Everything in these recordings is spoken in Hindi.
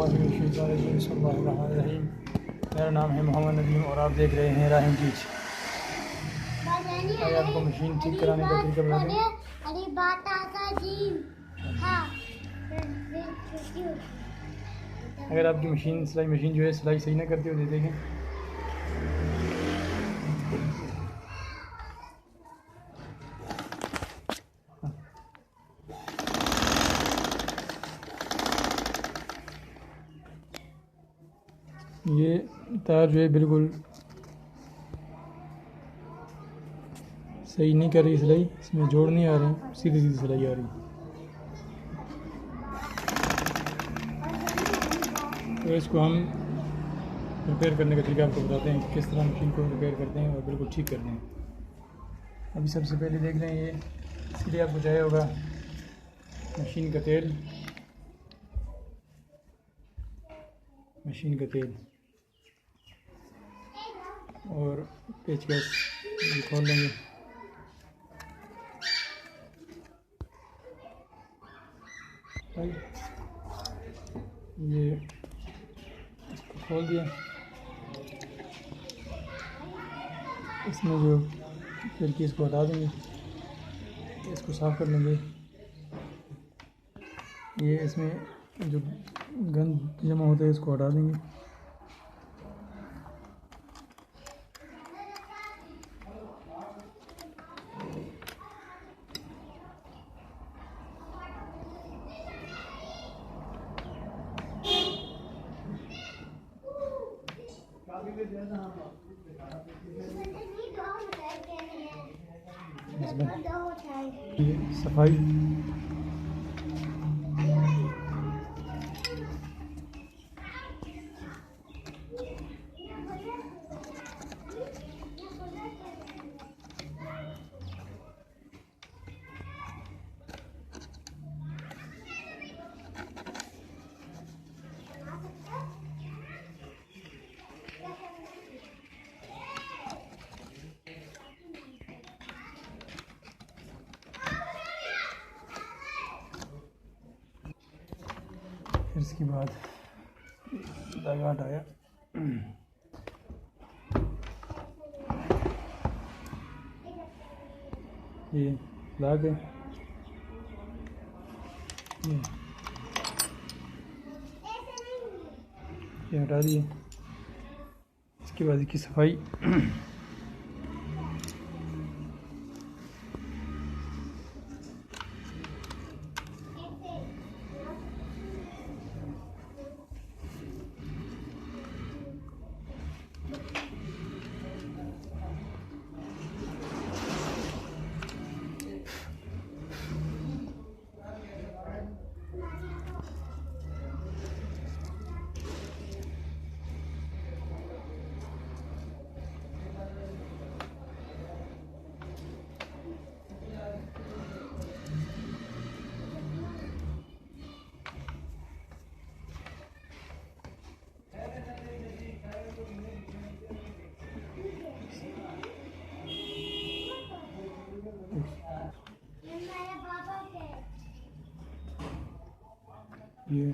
बिस्मिल्लाहिर्रहमानिर्रहीम। मेरा नाम है मोहम्मद नदीम और आप देख रहे हैं राहिम चीज। आज आपको मशीन ठीक कराने का तरीका बता दें। अगर आपकी मशीन सिलाई मशीन जो है सिलाई सही ना करती हो तो देखें। ये तार जो है बिल्कुल सही नहीं कर रही सिलाई, इसमें जोड़ नहीं आ रहे हैं, सीधी सीधी सिलाई आ रही है। तो इसको हम रिपेयर करने का तरीका आपको बताते हैं कि किस तरह मशीन को रिपेयर करते हैं और बिल्कुल ठीक करते हैं। अभी सबसे पहले देख लें, ये इसके लिए आपको चाहिए होगा मशीन का तेल, और पेचकस खोल लेंगे। ये इसको खोल दिया, इसमें जो खिड़की इसको हटा देंगे, इसको साफ़ कर लेंगे। ये इसमें जो गंद जमा होता है इसको हटा देंगे। सफाई फिर इसके बाद धागा हटाया, ये ला के ये हटा दिए। इसके बाद इसकी सफाई ये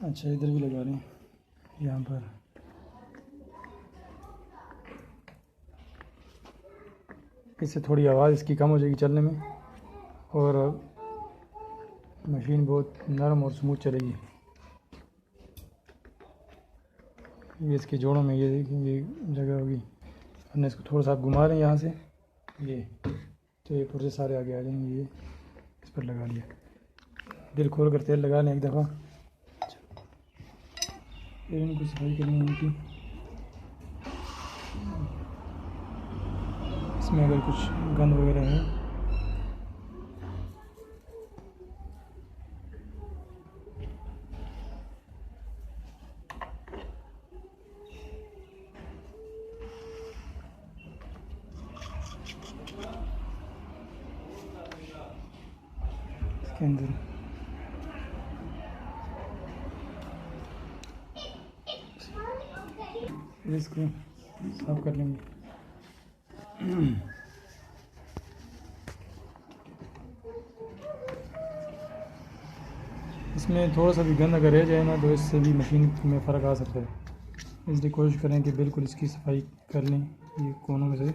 अच्छा इधर भी लगा रहे हैं यहाँ पर। इससे थोड़ी आवाज़ इसकी कम हो जाएगी चलने में और मशीन बहुत नरम और स्मूथ चलेगी। ये इसके जोड़ों में ये जगह होगी, हमने इसको थोड़ा सा घुमा रहे हैं यहाँ से, ये तो ये पुर्जे सारे आगे आ जाएंगे। ये इस पर लगा लिया, दिल खोल कर तेल लगा लें एक दफ़ा। फिर इनको सफाई करनी होगी, इसमें अगर कुछ गंद वगैरह है इसके अंदर फिर इसको साफ कर लेंगे। इसमें थोड़ा सा भी गंद अगर रह जाए ना तो इससे भी मशीन में फ़र्क आ सकता है, इसलिए कोशिश करें कि बिल्कुल इसकी सफाई कर लें ये कोनों में से।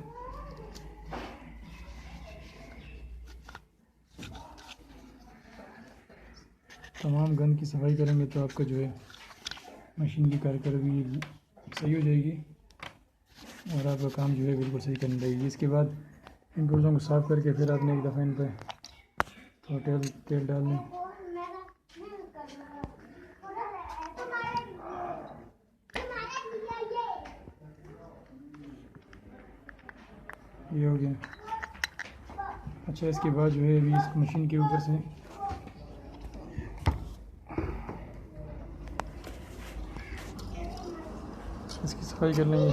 तमाम गंद की सफाई करेंगे तो आपका जो है मशीन की कारकर्दगी सही हो जाएगी और आपका काम जो है बिल्कुल सही करने लगेगी। इसके बाद इन पुर्जों को साफ़ करके फिर आपने एक दफ़ा इन पर थोड़ा तेल डाल लें। ये हो गया। अच्छा, इसके बाद जो है अभी इस मशीन के ऊपर से इसकी सफाई कर लेंगे।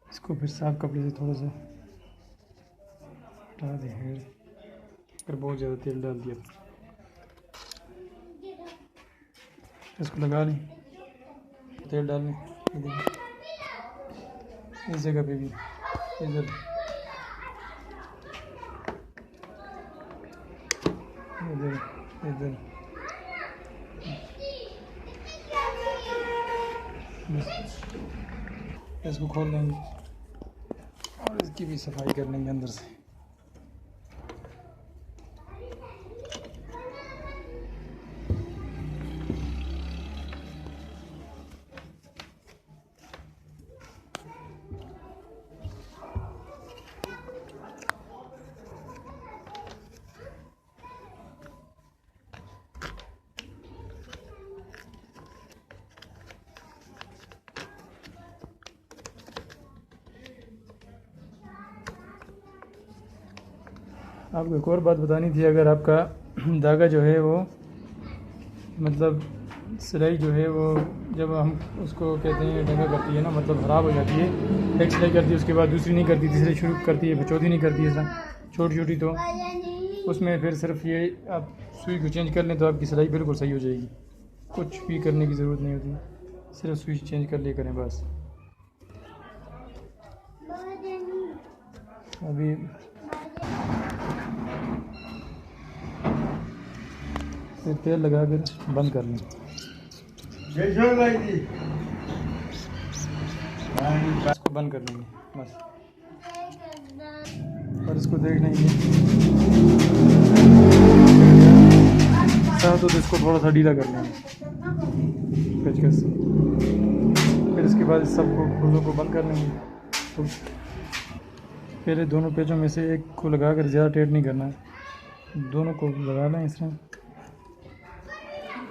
इसको फिर साफ कपड़े से थोड़ा सा हटा दें, अगर बहुत ज़्यादा तेल डाल दिया तो इसको लगा लें, तेल डाल लें। इस जगह पे भी इधर इधर इधर इसको खोल देंगे और इसकी भी सफाई कर लेंगे अंदर से। आपको एक और बात बतानी थी, अगर आपका धागा जो है वो मतलब सिलाई जो है वो जब हम उसको कहते हैं डंगा करती है ना, मतलब ख़राब हो जाती है, एक सिलाई करती है उसके बाद दूसरी नहीं करती, तीसरी शुरू करती है, चौथी नहीं करती है, इस तरह छोटी छोटी, तो उसमें फिर सिर्फ ये आप सुई को चेंज कर लें तो आपकी सिलाई बिल्कुल सही हो जाएगी। कुछ भी करने की ज़रूरत नहीं होती, सिर्फ सुई चेंज कर ले करें बस। अभी फिर तेल लगा कर बंद कर लें। इसको बंद कर लेंगे बस, और इसको देख लेंगे तो इसको थोड़ा सा ढीला कर लेंगे पेचकस से। फिर इसके बाद इस सबको पुर्जों को बंद कर लेंगे। तो पहले दोनों पेचों में से एक को लगा कर, ज़्यादा टेढ़ नहीं करना है, दोनों को लगा लें इस तरह,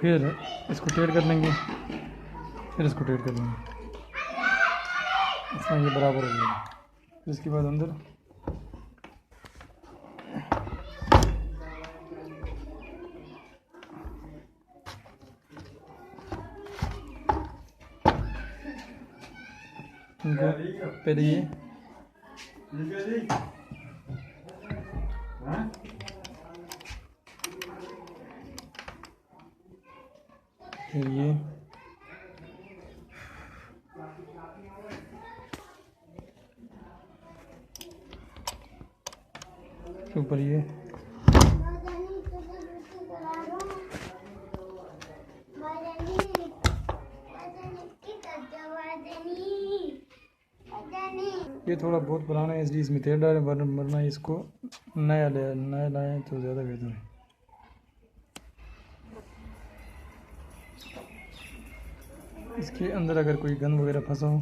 फिर इसको टेढ़ कर लेंगे, फिर इसको टेढ़ कर लेंगे, इस तरह ये बराबर हो जाएगा। फिर इसके बाद अंदर इनको पहले ये फिर ये ऊपर ये थोड़ा बहुत पुराना है इसलिए इसमें तेल डालें, वरना इसको नया लाएं तो ज़्यादा बेहतर है। इसके अंदर अगर कोई गंद वगैरह फंसा हो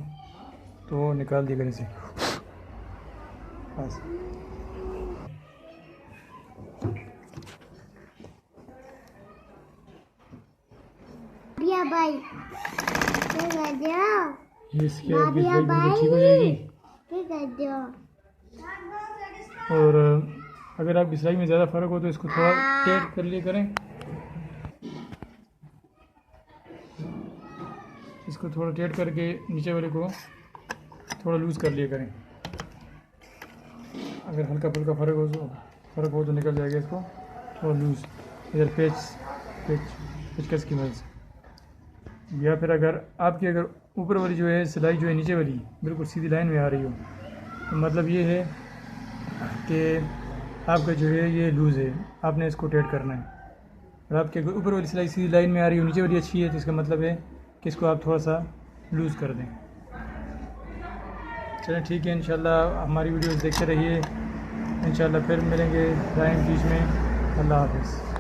तो वो निकाल दिया करें इसे बस। भाई ये इसके आगे ठीक हो जाएगी। और अगर आप सिलाई में ज़्यादा फ़र्क हो तो इसको थोड़ा टेढ़ कर लिए करें, इसको थोड़ा टेढ़ करके नीचे वाले को थोड़ा लूज़ कर लिया करें। अगर हल्का फुल्का फ़र्क हो तो निकल जाएगा इसको थोड़ा लूज़, इधर पेचकस की मदद से। या फिर अगर ऊपर वाली जो है सिलाई जो है नीचे वाली बिल्कुल सीधी लाइन में आ रही हो तो मतलब ये है कि आपका जो है ये लूज़ है, आपने इसको टेढ़ करना है। और आपके अगर ऊपर वाली सिलाई सीधी लाइन में आ रही हो, नीचे वाली अच्छी है, तो इसका मतलब है कि इसको आप थोड़ा सा लूज़ कर दें। चलें ठीक है, इंशाल्लाह हमारी वीडियोस देखते रहिए, इंशाल्लाह फिर मिलेंगे टाइम बीच में। अल्लाह हाफ़िज़।